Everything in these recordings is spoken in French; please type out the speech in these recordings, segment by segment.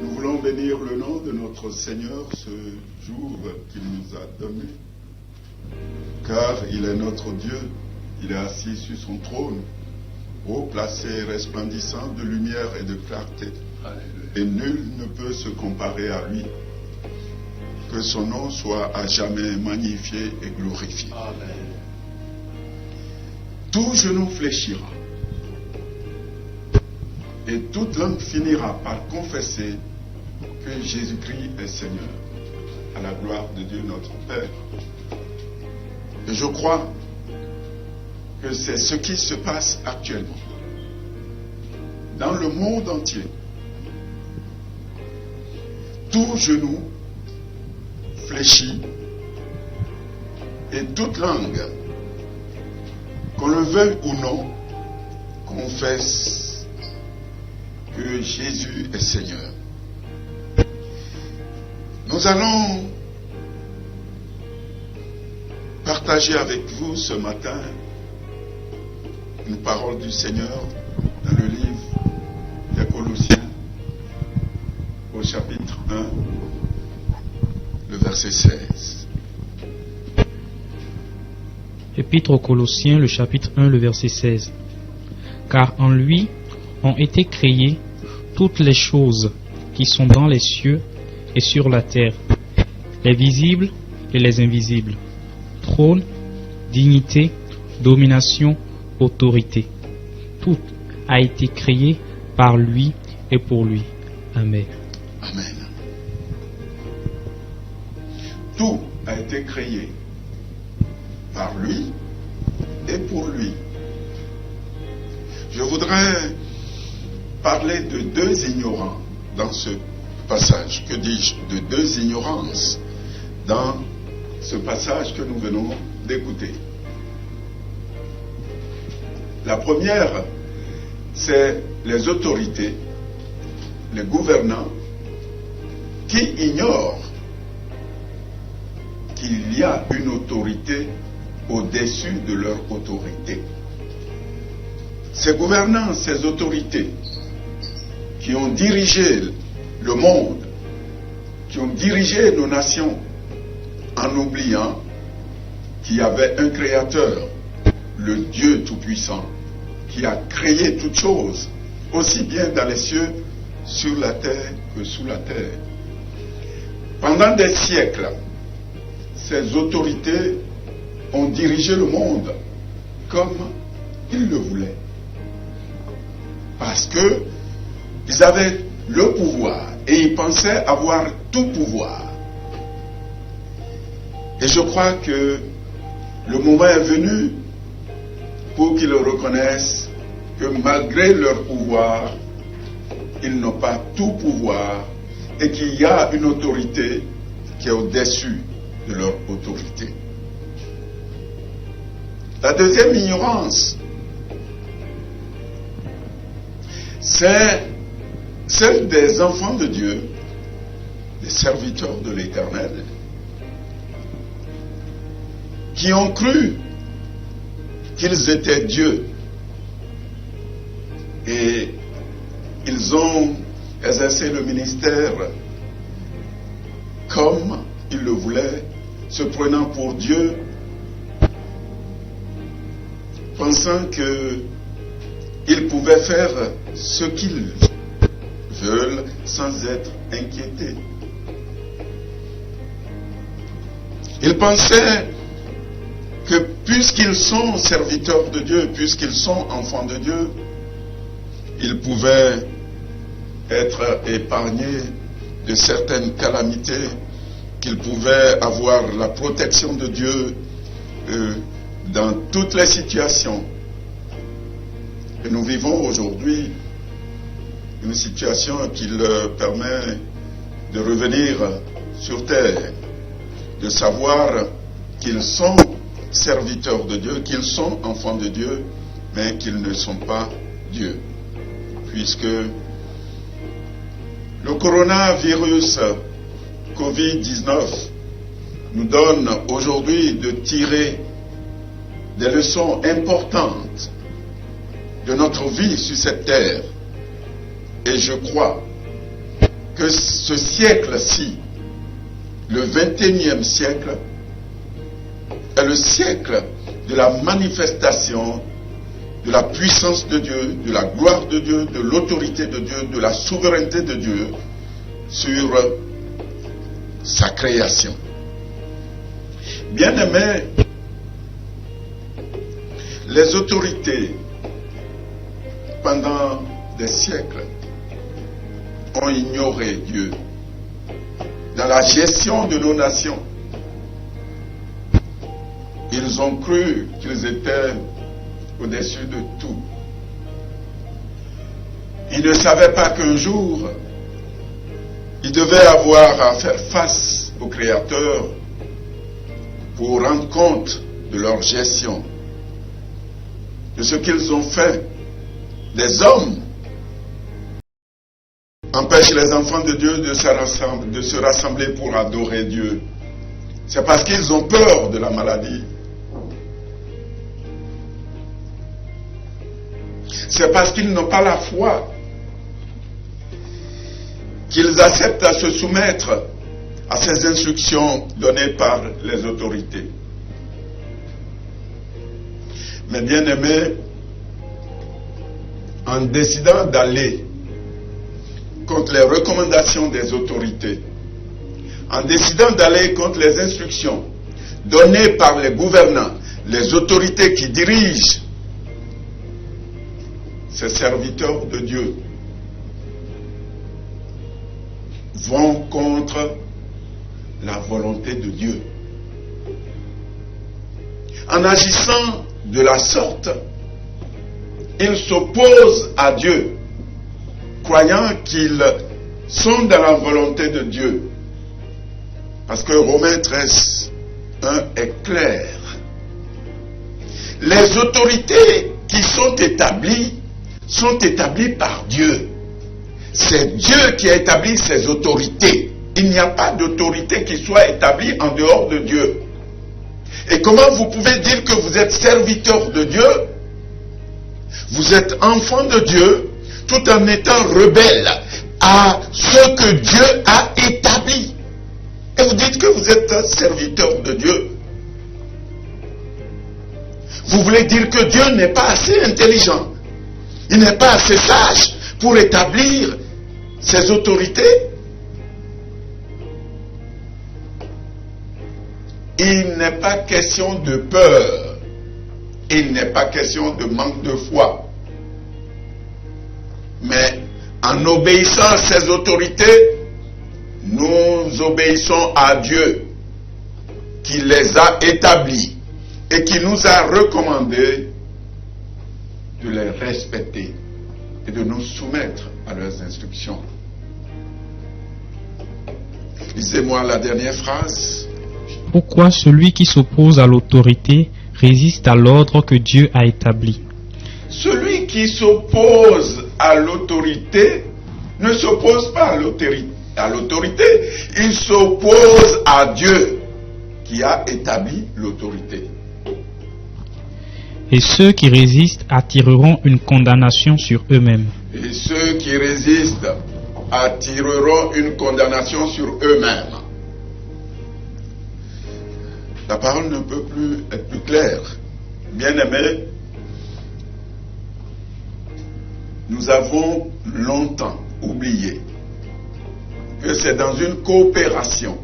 Nous voulons bénir le nom de notre Seigneur ce jour qu'il nous a donné, car il est notre Dieu, il est assis sur son trône, haut placé, resplendissant de lumière et de clarté, et nul ne peut se comparer à lui. Que son nom soit à jamais magnifié et glorifié. Amen. Tout genou fléchira et toute langue finira par confesser que Jésus-Christ est Seigneur, à la gloire de Dieu notre Père. Et je crois que c'est ce qui se passe actuellement dans le monde entier. Tout genou fléchit et toute langue, qu'on le veuille ou non, confesse que Jésus est Seigneur. Nous allons partager avec vous ce matin une parole du Seigneur dans le livre des Colossiens au chapitre 1, le verset 16. Épître aux Colossiens, le chapitre 1, le verset 16. Car en lui ont été créées toutes les choses qui sont dans les cieux et sur la terre, les visibles et les invisibles, trône, dignité, domination, autorité. Tout a été créé par lui et pour lui. Amen. Amen. Tout a été créé par lui et pour lui. Je voudrais parler de deux ignorants dans ce passage. Que dis-je? De deux ignorances dans ce passage que nous venons d'écouter. La première, c'est les autorités, les gouvernants, qui ignorent qu'il y a une autorité au-dessus de leur autorité. Ces gouvernants, ces autorités qui ont dirigé le monde, qui ont dirigé nos nations en oubliant qu'il y avait un créateur, le Dieu Tout-Puissant, qui a créé toutes choses, aussi bien dans les cieux, sur la terre que sous la terre. Pendant des siècles, ces autorités ont dirigé le monde comme ils le voulaient. Parce que ils avaient le pouvoir et ils pensaient avoir tout pouvoir. Et je crois que le moment est venu pour qu'ils reconnaissent que malgré leur pouvoir, ils n'ont pas tout pouvoir et qu'il y a une autorité qui est au-dessus de leur autorité. La deuxième ignorance, c'est celle des enfants de Dieu, des serviteurs de l'Éternel, qui ont cru qu'ils étaient Dieu et ils ont exercé le ministère comme ils le voulaient, se prenant pour Dieu, pensant qu'ils pouvaient faire ce qu'ils veulent sans être inquiétés. Ils pensaient que puisqu'ils sont serviteurs de Dieu, puisqu'ils sont enfants de Dieu, ils pouvaient être épargnés de certaines calamités, qu'ils pouvaient avoir la protection de Dieu dans toutes les situations. Et nous vivons aujourd'hui une situation qui leur permet de revenir sur terre, de savoir qu'ils sont serviteurs de Dieu, qu'ils sont enfants de Dieu, mais qu'ils ne sont pas Dieu. Puisque le coronavirus Covid-19 nous donne aujourd'hui de tirer des leçons importantes de notre vie sur cette terre. Et je crois que ce siècle-ci, le 21e siècle, est le siècle de la manifestation de la puissance de Dieu, de la gloire de Dieu, de l'autorité de Dieu, de la souveraineté de Dieu sur sa création. Bien-aimés, les autorités, pendant des siècles, ont ignoré Dieu dans la gestion de nos nations. Ils ont cru qu'ils étaient au-dessus de tout. Ils ne savaient pas qu'un jour, ils devaient avoir à faire face au Créateur pour rendre compte de leur gestion, de ce qu'ils ont fait. Des hommes empêchent les enfants de Dieu de se rassembler pour adorer Dieu. C'est parce qu'ils ont peur de la maladie. C'est parce qu'ils n'ont pas la foi qu'ils acceptent à se soumettre à ces instructions données par les autorités. Mais bien aimés, en décidant d'aller contre les recommandations des autorités, en décidant d'aller contre les instructions données par les gouvernants, les autorités qui dirigent ces serviteurs de Dieu, vont contre la volonté de Dieu. En agissant de la sorte, ils s'opposent à Dieu, croyant qu'ils sont dans la volonté de Dieu. Parce que Romains 13, 1 est clair. Les autorités qui sont établies par Dieu. C'est Dieu qui a établi ces autorités. Il n'y a pas d'autorité qui soit établie en dehors de Dieu. Et comment vous pouvez dire que vous êtes serviteur de Dieu? Vous êtes enfant de Dieu, tout en étant rebelle à ce que Dieu a établi. Et vous dites que vous êtes un serviteur de Dieu. Vous voulez dire que Dieu n'est pas assez intelligent. Il n'est pas assez sage pour établir ses autorités. Il n'est pas question de peur. Il n'est pas question de manque de foi. Mais en obéissant à ces autorités, nous obéissons à Dieu qui les a établies et qui nous a recommandé de les respecter et de nous soumettre à leurs instructions. Lisez-moi la dernière phrase. Pourquoi celui qui s'oppose à l'autorité résiste à l'ordre que Dieu a établi? Celui qui s'oppose à l'autorité ne s'oppose pas à l'autorité, il s'oppose à Dieu qui a établi l'autorité. Et ceux qui résistent attireront une condamnation sur eux-mêmes. Et ceux qui résistent attireront une condamnation sur eux-mêmes. La parole ne peut plus être plus claire. Bien-aimés, nous avons longtemps oublié que c'est dans une coopération,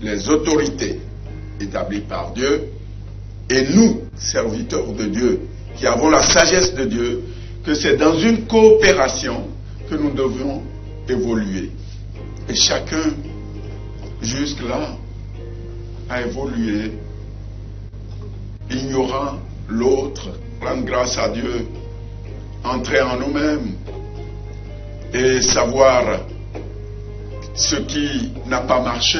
les autorités établies par Dieu et nous, serviteurs de Dieu, qui avons la sagesse de Dieu, que c'est dans une coopération que nous devons évoluer. Et chacun, jusque-là, a évolué, ignorant l'autre, rendre grâce à Dieu, entrer en nous-mêmes et savoir ce qui n'a pas marché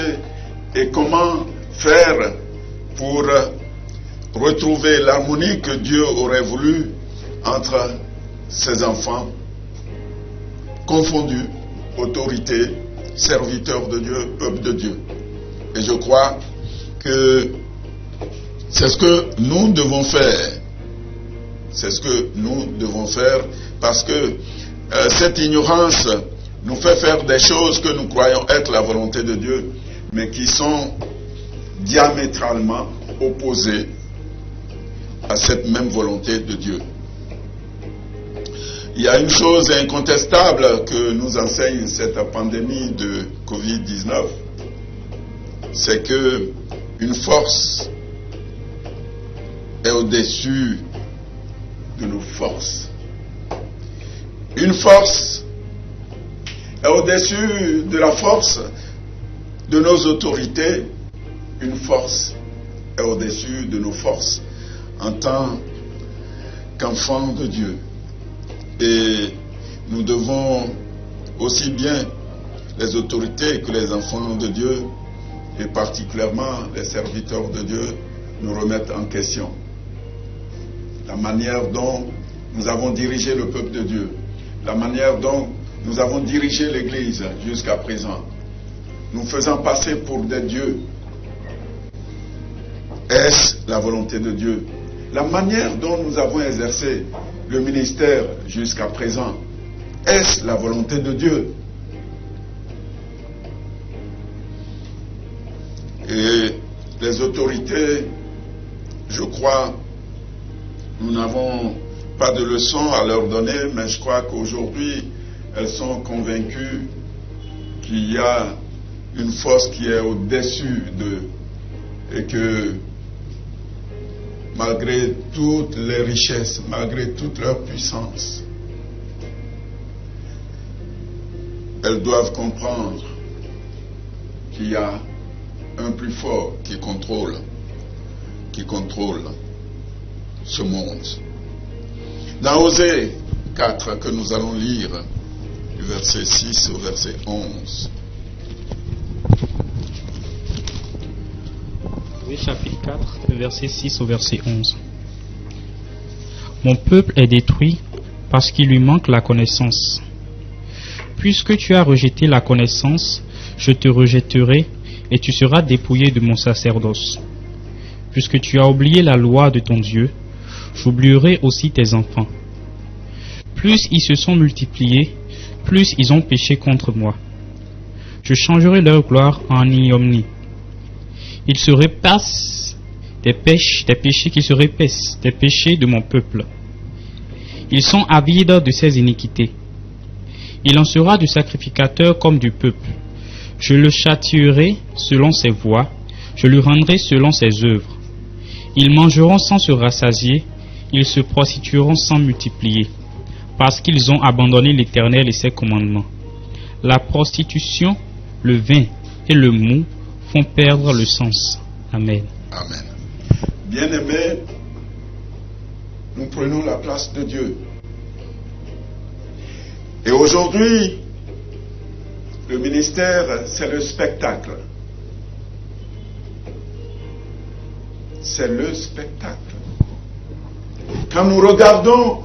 et comment faire pour retrouver l'harmonie que Dieu aurait voulu entre ses enfants confondus, autorité, serviteurs de Dieu, peuple de Dieu. Et je crois que C'est ce que nous devons faire. C'est ce que nous devons faire parce que cette ignorance nous fait faire des choses que nous croyons être la volonté de Dieu, mais qui sont diamétralement opposées à cette même volonté de Dieu. Il y a une chose incontestable que nous enseigne cette pandémie de Covid-19, c'est que une force est au-dessus de nos forces. Une force est au-dessus de la force de nos autorités. Une force est au-dessus de nos forces en tant qu'enfants de Dieu. Et nous devons aussi bien les autorités que les enfants de Dieu, et particulièrement les serviteurs de Dieu, nous remettre en question. La manière dont nous avons dirigé le peuple de Dieu, la manière dont nous avons dirigé l'Église jusqu'à présent, nous faisant passer pour des dieux. Est-ce la volonté de Dieu? La manière dont nous avons exercé le ministère jusqu'à présent, est-ce la volonté de Dieu? Et les autorités, je crois, nous n'avons pas de leçons à leur donner, mais je crois qu'aujourd'hui, elles sont convaincues qu'il y a une force qui est au-dessus d'eux et que malgré toutes les richesses, malgré toute leur puissance, elles doivent comprendre qu'il y a un plus fort qui contrôle ce monde. Dans Osée 4 que nous allons lire, du verset 6 au verset 11. Osée chapitre 4, verset 6 au verset 11. Mon peuple est détruit parce qu'il lui manque la connaissance. Puisque tu as rejeté la connaissance, je te rejetterai et tu seras dépouillé de mon sacerdoce. Puisque tu as oublié la loi de ton Dieu, j'oublierai aussi tes enfants. Plus ils se sont multipliés, plus ils ont péché contre moi. Je changerai leur gloire en ignominie. Ils se repassent des péchés qui se repaissent, des péchés de mon peuple. Ils sont avides de ses iniquités. Il en sera du sacrificateur comme du peuple. Je le châtierai selon ses voies, je lui rendrai selon ses œuvres. Ils mangeront sans se rassasier, ils se prostitueront sans multiplier, parce qu'ils ont abandonné l'Éternel et ses commandements. La prostitution, le vin et le mou font perdre le sens. Amen. Amen. Bien-aimés, nous prenons la place de Dieu. Et aujourd'hui, le ministère, c'est le spectacle. C'est le spectacle. Quand nous regardons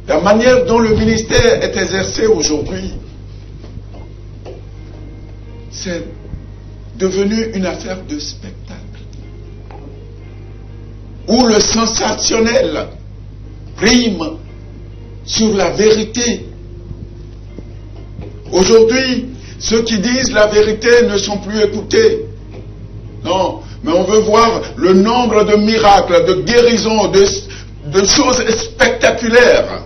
la manière dont le ministère est exercé aujourd'hui, c'est devenu une affaire de spectacle. Où le sensationnel prime sur la vérité. Aujourd'hui, ceux qui disent la vérité ne sont plus écoutés. Non, mais on veut voir le nombre de miracles, de guérisons, de choses spectaculaires.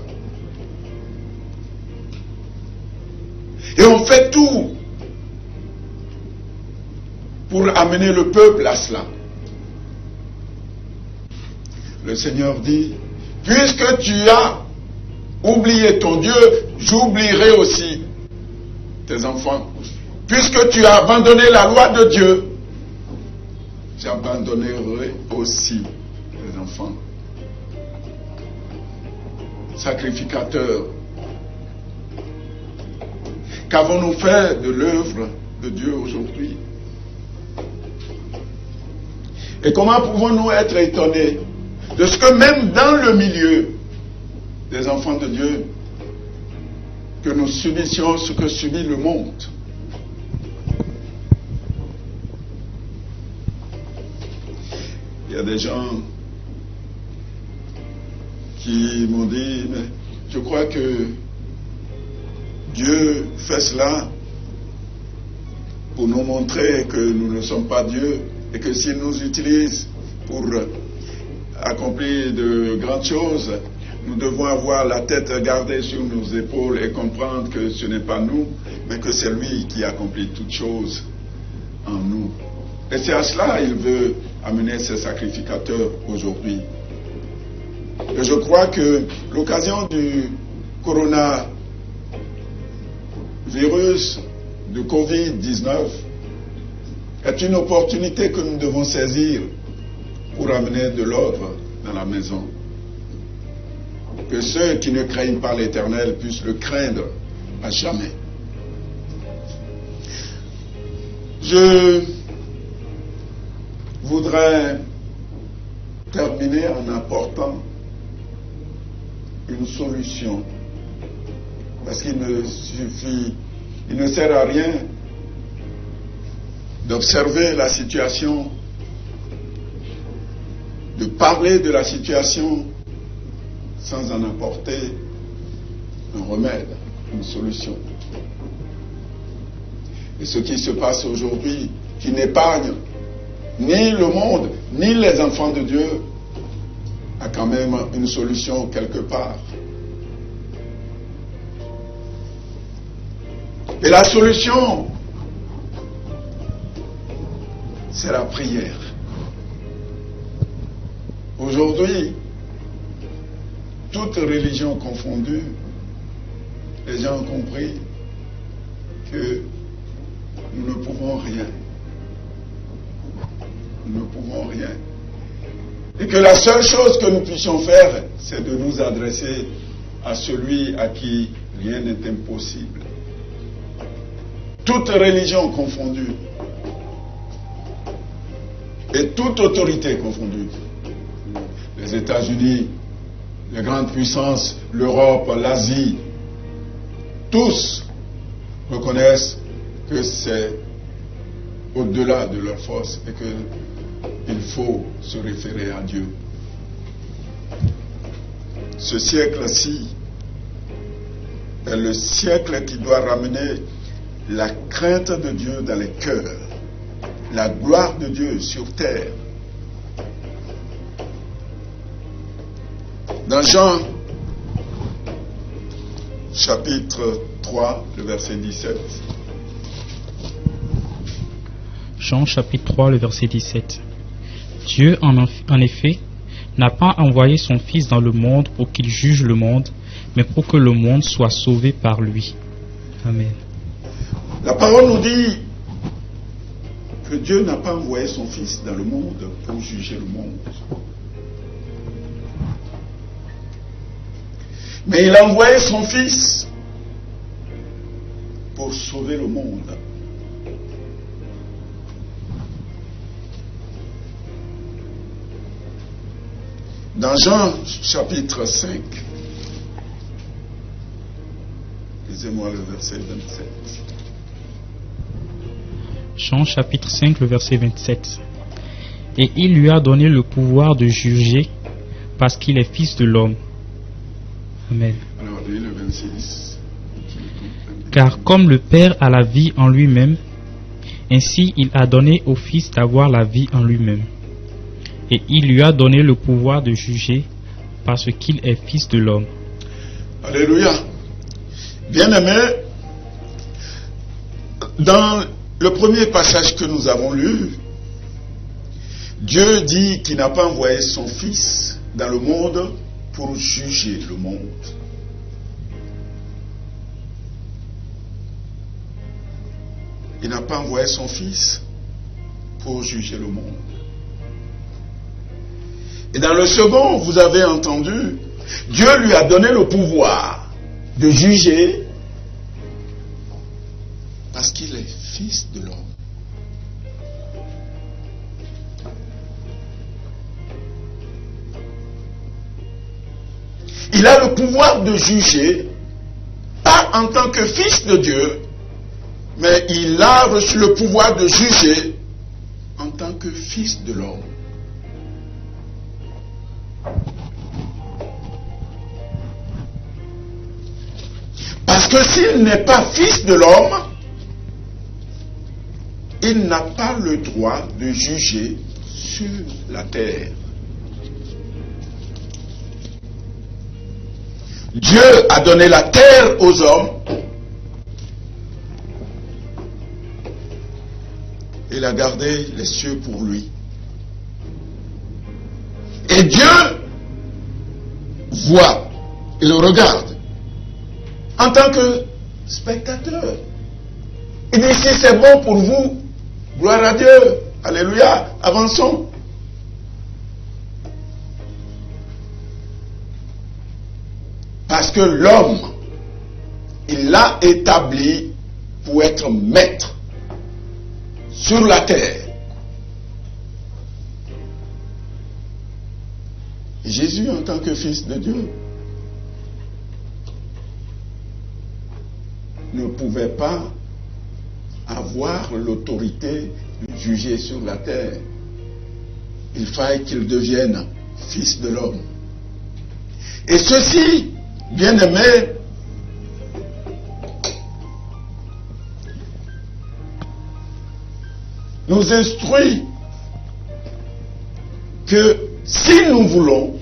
Et on fait tout pour amener le peuple à cela. Le Seigneur dit, puisque tu as oublié ton Dieu, j'oublierai aussi tes enfants. Puisque tu as abandonné la loi de Dieu, j'abandonnerai aussi tes enfants. Sacrificateurs, qu'avons-nous fait de l'œuvre de Dieu aujourd'hui? Et comment pouvons-nous être étonnés de ce que même dans le milieu des enfants de Dieu, que nous subissions ce que subit le monde? y a des gens qui m'ont dit, mais je crois que Dieu fait cela pour nous montrer que nous ne sommes pas Dieu et que s'il nous utilise pour accomplir de grandes choses, nous devons avoir la tête gardée sur nos épaules et comprendre que ce n'est pas nous, mais que c'est lui qui accomplit toutes choses en nous. Et c'est à cela qu'il veut amener ses sacrificateurs aujourd'hui. Et je crois que l'occasion du coronavirus, de Covid-19, est une opportunité que nous devons saisir pour amener de l'ordre dans la maison. Que ceux qui ne craignent pas l'Éternel puissent le craindre à jamais. Je voudrais terminer en apportant une solution. Parce qu'il ne sert à rien d'observer la situation, de parler de la situation sans en apporter un remède, une solution. Et ce qui se passe aujourd'hui, qui n'épargne ni le monde, ni les enfants de Dieu, a quand même une solution quelque part. Et la solution, c'est la prière. Aujourd'hui, toutes religions confondues, les gens ont compris que nous ne pouvons rien. Nous ne pouvons rien. Et que la seule chose que nous puissions faire, c'est de nous adresser à celui à qui rien n'est impossible. Toute religion confondue et toute autorité confondue. Les États-Unis, les grandes puissances, l'Europe, l'Asie, tous reconnaissent que c'est au-delà de leur force et qu'il faut se référer à Dieu. Ce siècle-ci est le siècle qui doit ramener la crainte de Dieu dans les cœurs, la gloire de Dieu sur terre. Dans Jean, chapitre 3, le verset 17. Jean, chapitre 3, le verset 17. Dieu, en effet, n'a pas envoyé son Fils dans le monde pour qu'il juge le monde, mais pour que le monde soit sauvé par lui. Amen. La parole nous dit que Dieu n'a pas envoyé son Fils dans le monde pour juger le monde. Mais il a envoyé son Fils pour sauver le monde. Dans Jean chapitre 5, lisez-moi le verset 27. Jean chapitre 5, le verset 27. Et il lui a donné le pouvoir de juger parce qu'il est fils de l'homme. Amen. Alors, lis le 26. Car comme le Père a la vie en lui-même, ainsi il a donné au Fils d'avoir la vie en lui-même. Et il lui a donné le pouvoir de juger parce qu'il est fils de l'homme. Alléluia. Bien-aimés, dans le premier passage que nous avons lu, Dieu dit qu'il n'a pas envoyé son Fils dans le monde pour juger le monde. Il n'a pas envoyé son Fils pour juger le monde. Et dans le second, vous avez entendu, Dieu lui a donné le pouvoir de juger parce qu'il est fils de l'homme. Il a le pouvoir de juger, pas en tant que fils de Dieu, mais il a reçu le pouvoir de juger en tant que fils de l'homme. Parce que s'il n'est pas fils de l'homme, il n'a pas le droit de juger sur la terre. Dieu a donné la terre aux hommes. Il a gardé les cieux pour lui. Et Dieu voit, il regarde en tant que spectateur. Il dit, si c'est bon pour vous, gloire à Dieu, alléluia, avançons. Parce que l'homme, il l'a établi pour être maître sur la terre. Jésus, en tant que fils de Dieu, ne pouvait pas avoir l'autorité de juger sur la terre. Il fallait qu'il devienne fils de l'homme. Et ceci, bien-aimés, nous instruit que si nous voulons,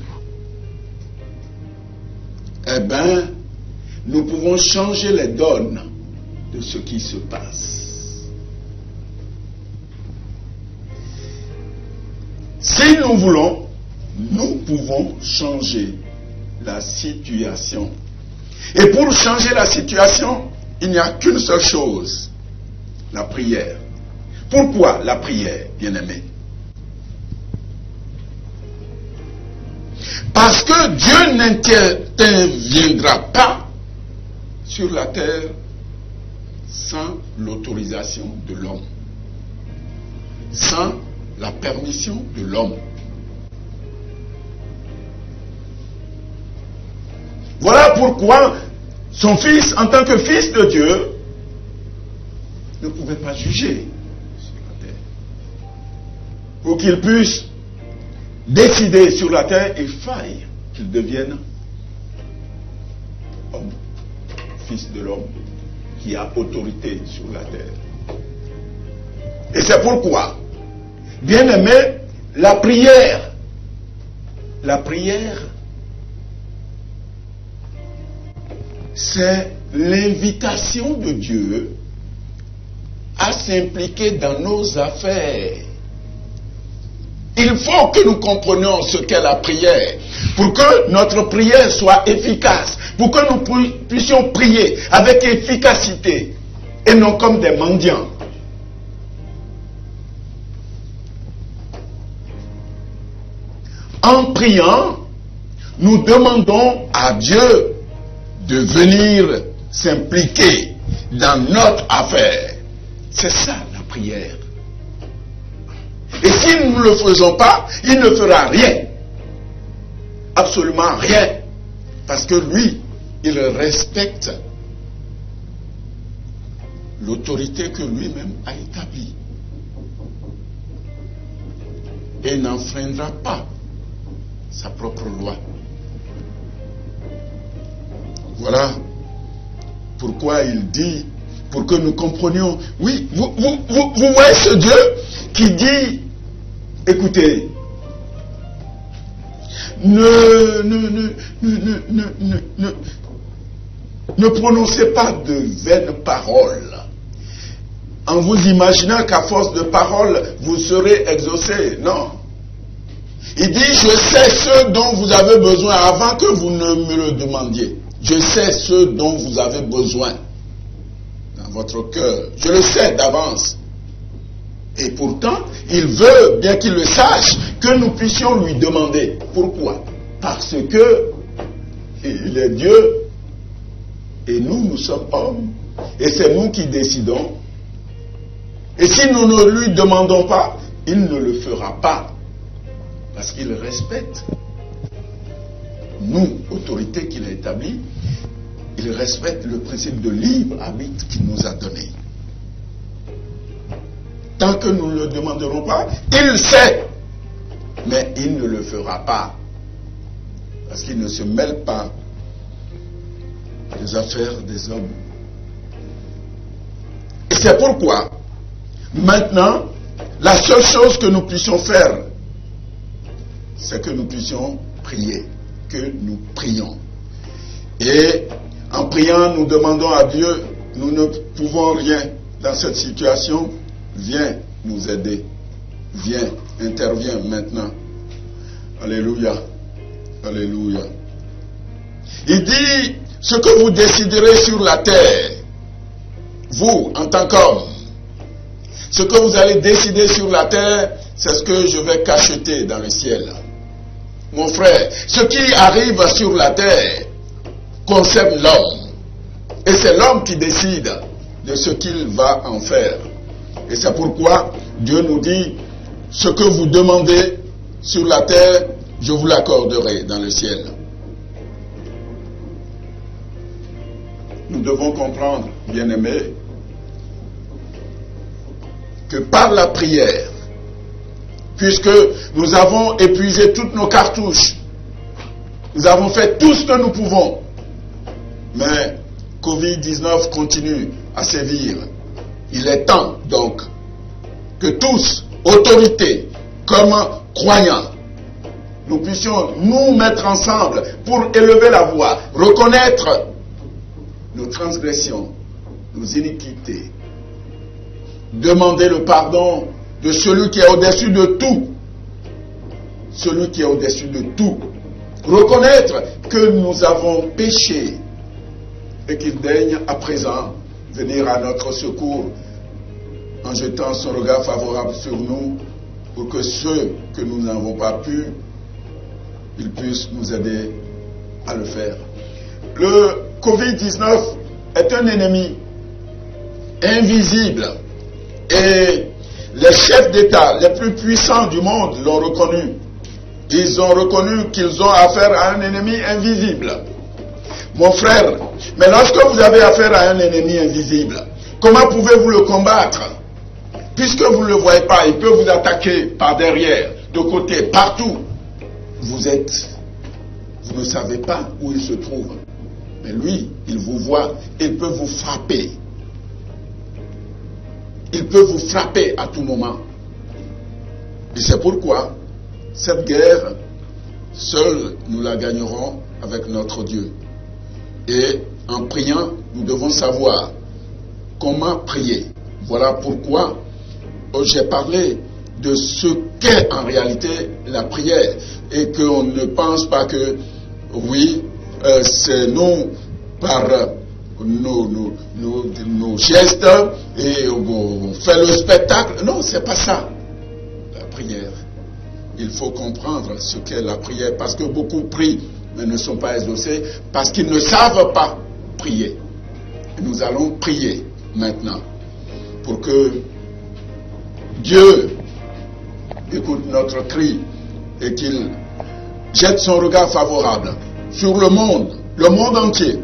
eh bien, nous pouvons changer les donnes de ce qui se passe. Si nous voulons, nous pouvons changer la situation. Et pour changer la situation, il n'y a qu'une seule chose, la prière. Pourquoi la prière, bien-aimés? Parce que Dieu n'interviendra pas sur la terre sans l'autorisation de l'homme, sans la permission de l'homme. Voilà pourquoi son fils, en tant que fils de Dieu, ne pouvait pas juger sur la terre. Pour qu'il puisse décider sur la terre, il faille qu'il devienne homme, fils de l'homme, qui a autorité sur la terre. Et c'est pourquoi, bien aimé, la prière, c'est l'invitation de Dieu à s'impliquer dans nos affaires. Il faut que nous comprenions ce qu'est la prière, pour que notre prière soit efficace, pour que nous puissions prier avec efficacité, et non comme des mendiants. En priant, nous demandons à Dieu de venir s'impliquer dans notre affaire. C'est ça la prière. Et si nous ne le faisons pas, il ne fera rien. Absolument rien. Parce que lui, il respecte l'autorité que lui-même a établie. Et n'enfreindra pas sa propre loi. Voilà pourquoi il dit, pour que nous comprenions. Oui, vous voyez ce Dieu qui dit, écoutez, ne prononcez pas de vaines paroles en vous imaginant qu'à force de paroles vous serez exaucés. Non. Il dit, je sais ce dont vous avez besoin avant que vous ne me le demandiez. Je sais ce dont vous avez besoin dans votre cœur. Je le sais d'avance. Et pourtant, il veut, bien qu'il le sache, que nous puissions lui demander. Pourquoi? Parce que il est Dieu et nous sommes hommes. Et c'est nous qui décidons. Et si nous ne lui demandons pas, il ne le fera pas. Parce qu'il respecte nous, autorité qu'il a établie, il respecte le principe de libre arbitre qu'il nous a donné. Tant que nous ne le demanderons pas, il sait, mais il ne le fera pas. Parce qu'il ne se mêle pas de les affaires des hommes. Et c'est pourquoi, maintenant, la seule chose que nous puissions faire, c'est que nous puissions prier, que nous prions. Et en priant, nous demandons à Dieu, nous ne pouvons rien dans cette situation, viens nous aider, viens, interviens maintenant. Alléluia, alléluia. Il dit, ce que vous déciderez sur la terre, vous, en tant qu'homme, ce que vous allez décider sur la terre, c'est ce que je vais cacheter dans le ciel. Mon frère, ce qui arrive sur la terre concerne l'homme. Et c'est l'homme qui décide de ce qu'il va en faire. Et c'est pourquoi Dieu nous dit, ce que vous demandez sur la terre, je vous l'accorderai dans le ciel. Nous devons comprendre, bien-aimés, que par la prière, puisque nous avons épuisé toutes nos cartouches, nous avons fait tout ce que nous pouvons, mais Covid-19 continue à sévir. Il est temps donc que tous, autorités comme croyants, nous puissions nous mettre ensemble pour élever la voix, reconnaître nos transgressions, nos iniquités, demander le pardon de celui qui est au-dessus de tout, celui qui est au-dessus de tout, reconnaître que nous avons péché et qu'il daigne à présent venir à notre secours en jetant son regard favorable sur nous pour que ceux que nous n'avons pas pu, ils puissent nous aider à le faire. Le Covid-19 est un ennemi invisible et les chefs d'État les plus puissants du monde l'ont reconnu. Ils ont reconnu qu'ils ont affaire à un ennemi invisible. Mon frère, mais lorsque vous avez affaire à un ennemi invisible, comment pouvez-vous le combattre? Puisque vous ne le voyez pas, il peut vous attaquer par derrière, de côté, partout. Vous ne savez pas où il se trouve. Mais lui, il vous voit, il peut vous frapper. Il peut vous frapper à tout moment. Et c'est pourquoi cette guerre, seule nous la gagnerons avec notre Dieu. Et en priant, nous devons savoir comment prier. Voilà pourquoi j'ai parlé de ce qu'est en réalité la prière. Et qu'on ne pense pas que, oui, c'est nous, par nos gestes, et on fait le spectacle. Non, c'est pas ça, la prière. Il faut comprendre ce qu'est la prière, parce que beaucoup prient, mais ne sont pas exaucés, parce qu'ils ne savent pas prier. Nous allons prier maintenant, pour que Dieu écoute notre cri, et qu'il jette son regard favorable sur le monde entier,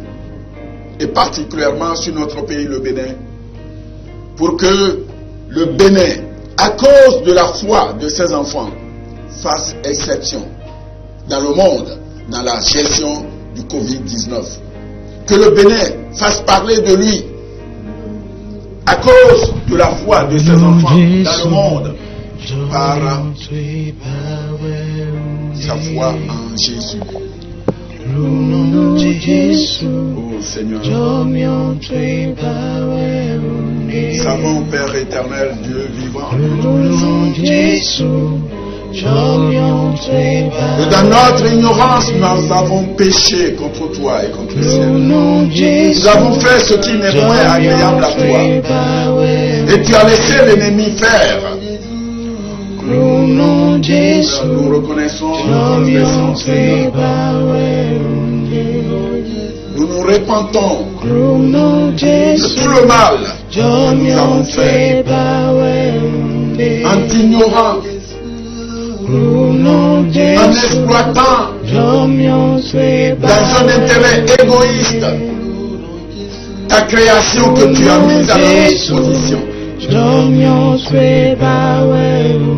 et particulièrement sur notre pays, le Bénin, pour que le Bénin, à cause de la foi de ses enfants, fasse exception dans le monde, dans la gestion du Covid-19. Que le Bénin fasse parler de lui, à cause de la foi de ses enfants dans le monde, par sa foi en Jésus. Oh Seigneur, savons Père éternel, Dieu vivant, que dans notre ignorance nous avons péché contre toi et contre le ciel. Nous avons fait ce qui n'est point agréable à toi, et tu as laissé l'ennemi faire. Nous reconnaissons notre Seigneur. Nous nous repentons de tout le mal que nous avons fait en t'ignorant, en exploitant dans un intérêt égoïste ta création que tu as mise à notre disposition.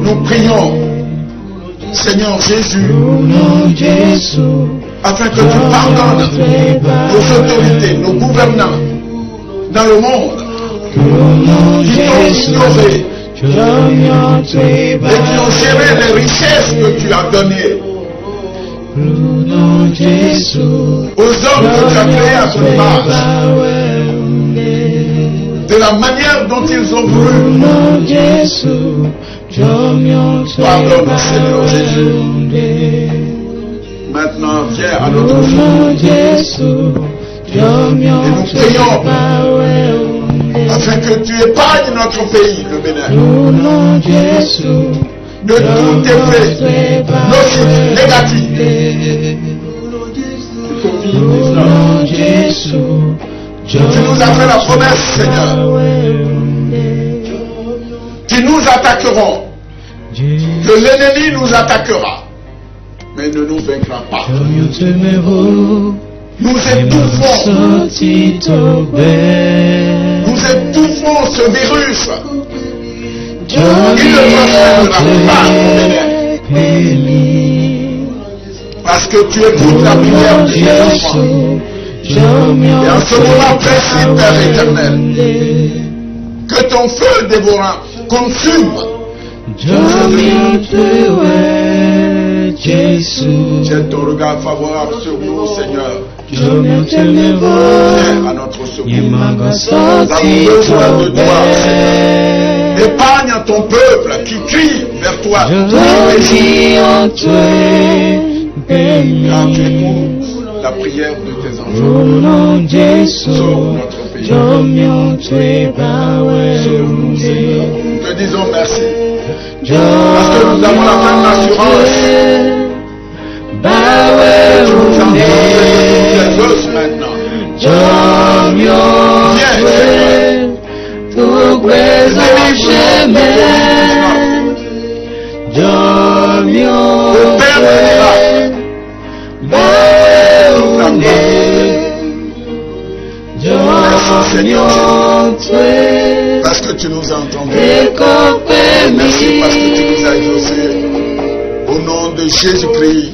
Nous prions, Seigneur Jésus, afin que tu pardonnes nos autorités, nos gouvernants dans le monde qui t'ont ignoré et qui ont géré les richesses que tu as données aux hommes que tu as créés à ton image, de la manière dont ils ont voulu. Pardonne, Seigneur Jésus. Maintenant, viens à notre vie. Et nous prions afin que tu épargnes notre pays, le Bénin, de tout effet nocif, négatif. Tu nous as fait la promesse, Seigneur. Tu nous attaquerons, que l'ennemi nous attaquera, mais ne nous vaincra pas. Nous étouffons ce virus. Il ne transférera pas au Bénin. Parce que tu écoutes la prière de tes enfants. Et en ce moment précis, Père éternel, que ton feu dévorant consume. Jette ton regard favorable sur nous, Seigneur. Viens à notre secours. Nous avons besoin de toi, Seigneur. Épargne ton peuple qui crie vers toi. Car tu écoutes la prière de tes enfants. Sauve notre pays. Sauve-nous, Seigneur. Te disons merci. Parce que nous avons la même assurance. Tu nous as donné toutes les choses maintenant. Viens, Seigneur. Au Père des miracles, merci, Seigneur. Parce que tu nous as entendus. Merci parce que tu nous as exaucés. Au nom de Jésus-Christ.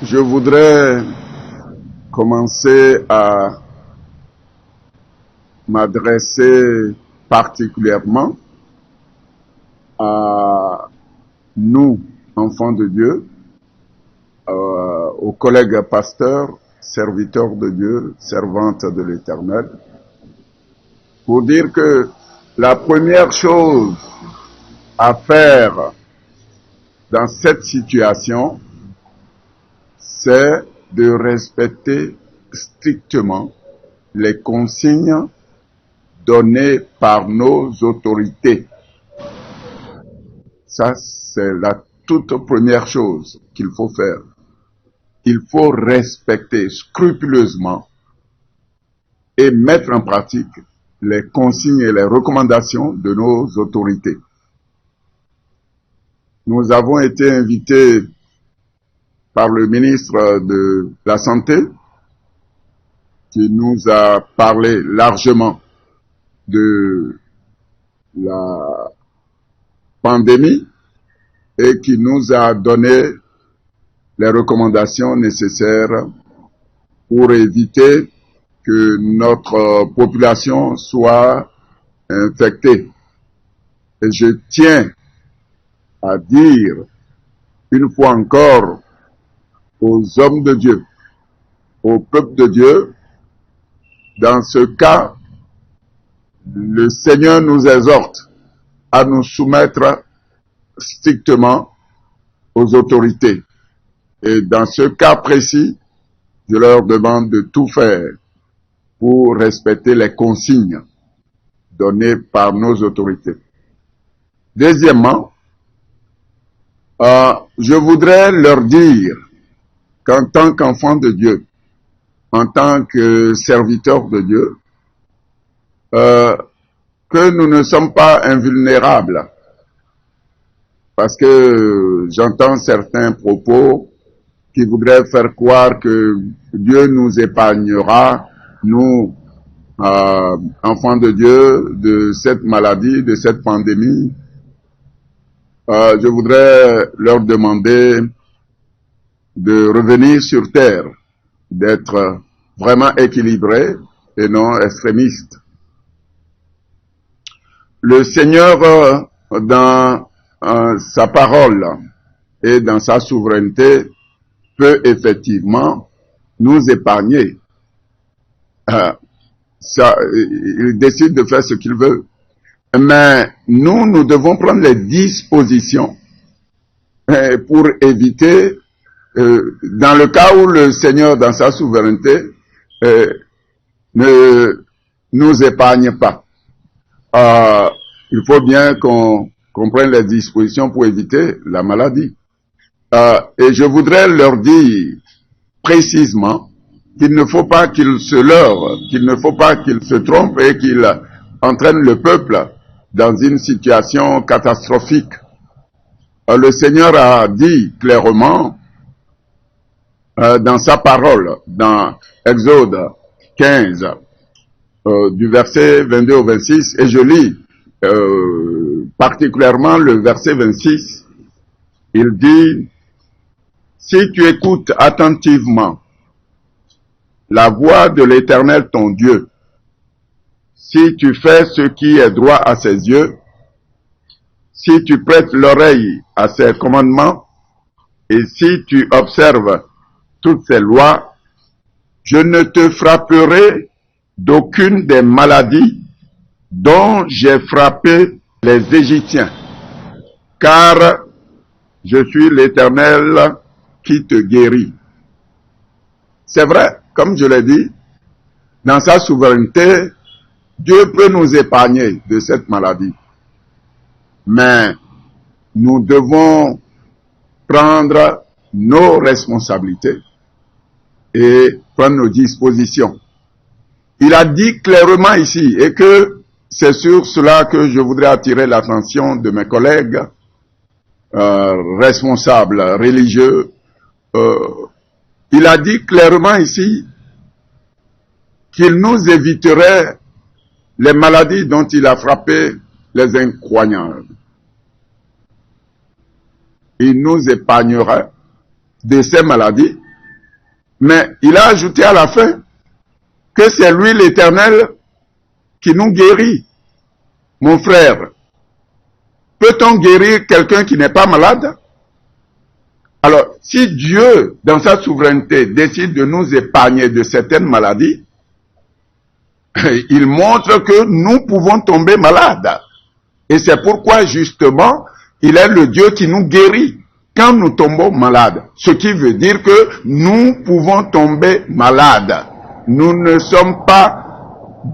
Je voudrais commencer à m'adresser particulièrement à nous, enfants de Dieu, aux collègues pasteurs, serviteurs de Dieu, servantes de l'Éternel, pour dire que la première chose à faire dans cette situation, c'est de respecter strictement les consignes données par nos autorités. Ça, c'est la toute première chose qu'il faut faire. Il faut respecter scrupuleusement et mettre en pratique les consignes et les recommandations de nos autorités. Nous avons été invités par le ministre de la Santé, qui nous a parlé largement de la pandémie et qui nous a donné les recommandations nécessaires pour éviter que notre population soit infectée. Et je tiens à dire une fois encore aux hommes de Dieu, au peuple de Dieu, dans ce cas, le Seigneur nous exhorte à nous soumettre strictement aux autorités. Et dans ce cas précis, je leur demande de tout faire pour respecter les consignes données par nos autorités. Deuxièmement, je voudrais leur dire qu'en tant qu'enfant de Dieu, en tant que serviteur de Dieu, que nous ne sommes pas invulnérables. Parce que j'entends certains propos qui voudraient faire croire que Dieu nous épargnera, nous, enfants de Dieu, de cette maladie, de cette pandémie. Je voudrais leur demander de revenir sur terre, d'être vraiment équilibrés et non extrémistes. Le Seigneur, dans sa parole et dans sa souveraineté, peut effectivement nous épargner. Il décide de faire ce qu'il veut. Mais nous devons prendre les dispositions pour éviter, dans le cas où le Seigneur, dans sa souveraineté, ne nous épargne pas. Il faut bien qu'on prenne les dispositions pour éviter la maladie. Et je voudrais leur dire précisément qu'il ne faut pas qu'ils se leurrent, qu'il ne faut pas qu'ils se trompent et qu'ils entraînent le peuple dans une situation catastrophique. Le Seigneur a dit clairement dans sa parole, dans Exode 15, du verset 22 au 26, et je lis particulièrement le verset 26, il dit: si tu écoutes attentivement la voix de l'Éternel ton Dieu, si tu fais ce qui est droit à ses yeux, si tu prêtes l'oreille à ses commandements, et si tu observes toutes ses lois, je ne te frapperai d'aucune des maladies dont j'ai frappé les Égyptiens, car je suis l'Éternel qui te guérit. C'est vrai, comme je l'ai dit, dans sa souveraineté, Dieu peut nous épargner de cette maladie. Mais nous devons prendre nos responsabilités et prendre nos dispositions. Il a dit clairement ici, et que c'est sur cela que je voudrais attirer l'attention de mes collègues responsables religieux. Il a dit clairement ici qu'il nous éviterait les maladies dont il a frappé les incroyants. Il nous épargnerait de ces maladies, mais il a ajouté à la fin que c'est lui l'Éternel qui nous guérit. Mon frère, peut-on guérir quelqu'un qui n'est pas malade? Alors, si Dieu, dans sa souveraineté, décide de nous épargner de certaines maladies, il montre que nous pouvons tomber malades. Et c'est pourquoi, justement, il est le Dieu qui nous guérit quand nous tombons malades. Ce qui veut dire que nous pouvons tomber malades. Nous ne sommes pas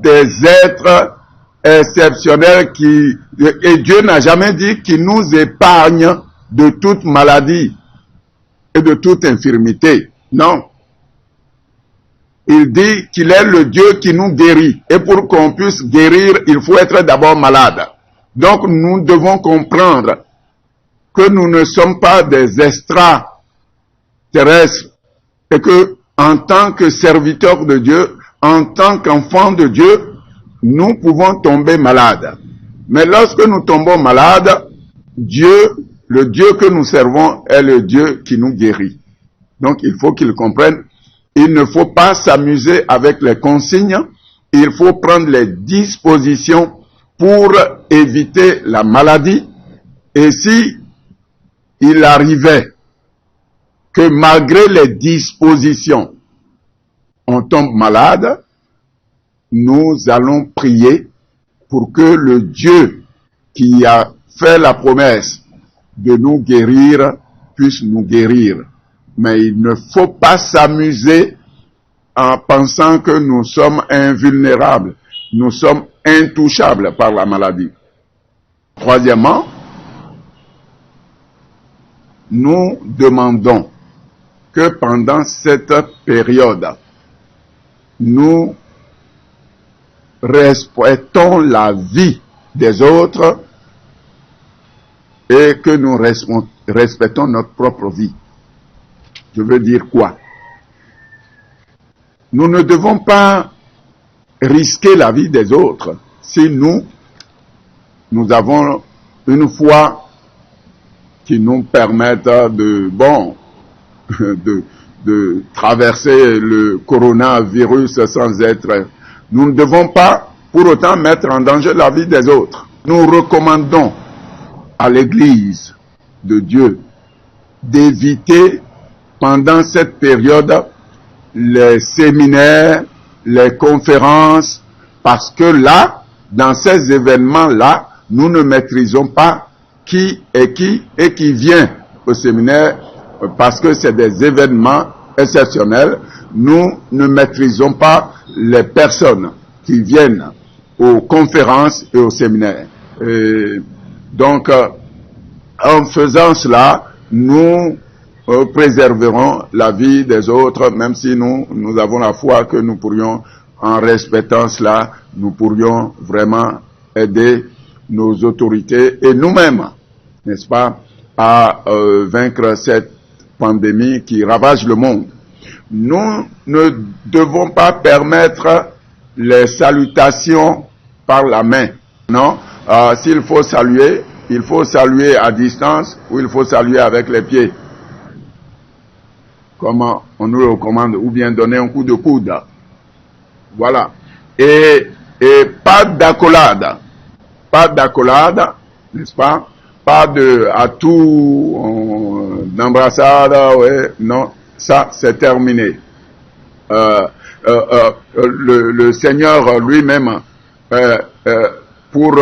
des êtres exceptionnels et Dieu n'a jamais dit qu'il nous épargne de toute maladie et de toute infirmité. Non. Il dit qu'il est le Dieu qui nous guérit. Et pour qu'on puisse guérir, il faut être d'abord malade. Donc nous devons comprendre que nous ne sommes pas des extraterrestres et que, en tant que serviteurs de Dieu, en tant qu'enfants de Dieu, nous pouvons tomber malades. Mais lorsque nous tombons malades, Dieu, le Dieu que nous servons, est le Dieu qui nous guérit. Donc il faut qu'ils comprennent, il ne faut pas s'amuser avec les consignes, il faut prendre les dispositions pour éviter la maladie. Et si il arrivait que malgré les dispositions, on tombe malade, nous allons prier pour que le Dieu qui a fait la promesse de nous guérir puisse nous guérir. Mais il ne faut pas s'amuser en pensant que nous sommes invulnérables, nous sommes intouchables par la maladie. Troisièmement, nous demandons que pendant cette période, nous respectons la vie des autres et que nous respectons notre propre vie. Je veux dire quoi? Nous ne devons pas risquer la vie des autres si nous avons une foi qui nous permette de traverser le coronavirus sans être... Nous ne devons pas pour autant mettre en danger la vie des autres. Nous recommandons à l'Église de Dieu d'éviter pendant cette période les séminaires, les conférences, parce que là, dans ces événements-là, nous ne maîtrisons pas qui est qui et qui vient au séminaire, parce que c'est des événements exceptionnels. Nous ne maîtrisons pas les personnes qui viennent aux conférences et aux séminaires. Donc, en faisant cela, nous préserverons la vie des autres, même si nous avons la foi que nous pourrions, en respectant cela, nous pourrions vraiment aider nos autorités et nous-mêmes, n'est-ce pas, à vaincre cette pandémie qui ravage le monde. Nous ne devons pas permettre les salutations par la main. Non, s'il faut saluer, il faut saluer à distance ou il faut saluer avec les pieds. Comme on nous le recommande, ou bien donner un coup de coude. Voilà. Et pas d'accolade. Pas d'accolade, n'est-ce pas? Pas à tout d'embrassade, ouais, non, ça c'est terminé. Le Seigneur lui-même, pour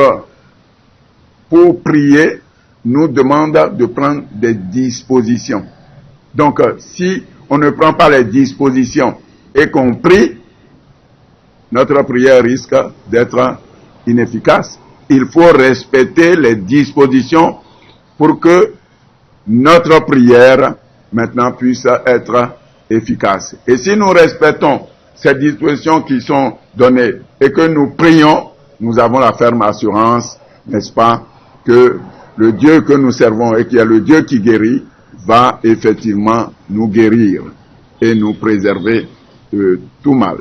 prier, nous demande de prendre des dispositions. Donc, si on ne prend pas les dispositions et qu'on prie, notre prière risque d'être inefficace. Il faut respecter les dispositions pour que notre prière maintenant puisse être efficace. Et si nous respectons ces dispositions qui sont données et que nous prions, nous avons la ferme assurance, n'est-ce pas, que le Dieu que nous servons et qui est le Dieu qui guérit, va effectivement nous guérir et nous préserver de tout mal.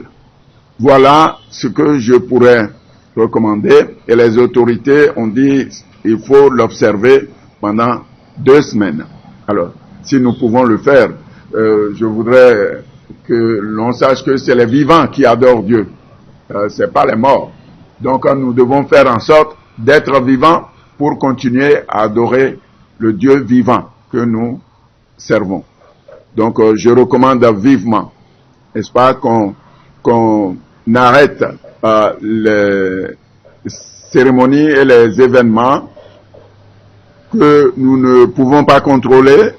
Voilà ce que je pourrais recommander. Et les autorités ont dit il faut l'observer pendant 2 semaines. Alors, si nous pouvons le faire, je voudrais que l'on sache que c'est les vivants qui adorent Dieu. C'est pas les morts. Donc, nous devons faire en sorte d'être vivants pour continuer à adorer le Dieu vivant que nous servons. Donc, je recommande vivement, n'est-ce pas, qu'on arrête les cérémonies et les événements que nous ne pouvons pas contrôler.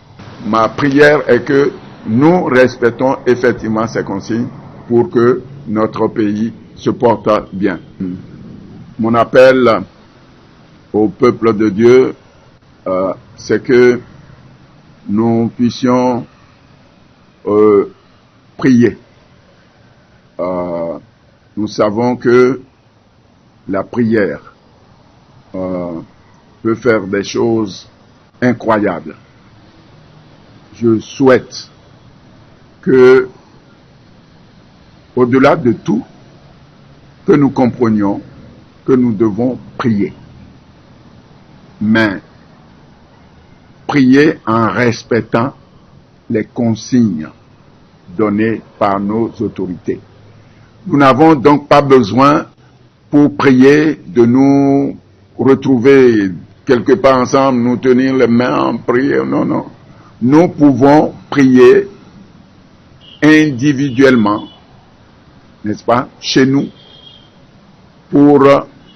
Ma prière est que nous respectons effectivement ces consignes pour que notre pays se porte bien. Mon appel au peuple de Dieu, c'est que nous puissions prier. Nous savons que la prière peut faire des choses incroyables. Je souhaite que, au-delà de tout, que nous comprenions que nous devons prier. Mais prier en respectant les consignes données par nos autorités. Nous n'avons donc pas besoin, pour prier, de nous retrouver quelque part ensemble, nous tenir les mains en prière. Non, non. Nous pouvons prier individuellement, n'est-ce pas, chez nous, pour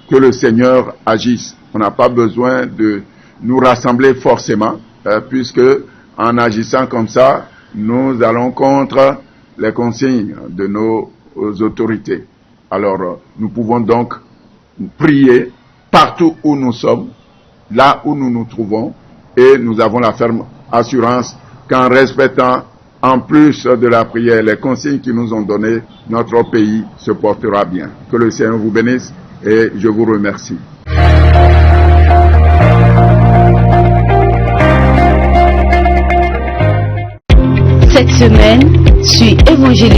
que le Seigneur agisse. On n'a pas besoin de nous rassembler forcément, puisque en agissant comme ça, nous allons contre les consignes de nos autorités. Alors, nous pouvons donc prier partout où nous sommes, là où nous nous trouvons, et nous avons la ferme assurance qu'en respectant en plus de la prière, les consignes qu'ils nous ont données, notre pays se portera bien. Que le Seigneur vous bénisse et je vous remercie. Cette semaine, sur Évangélique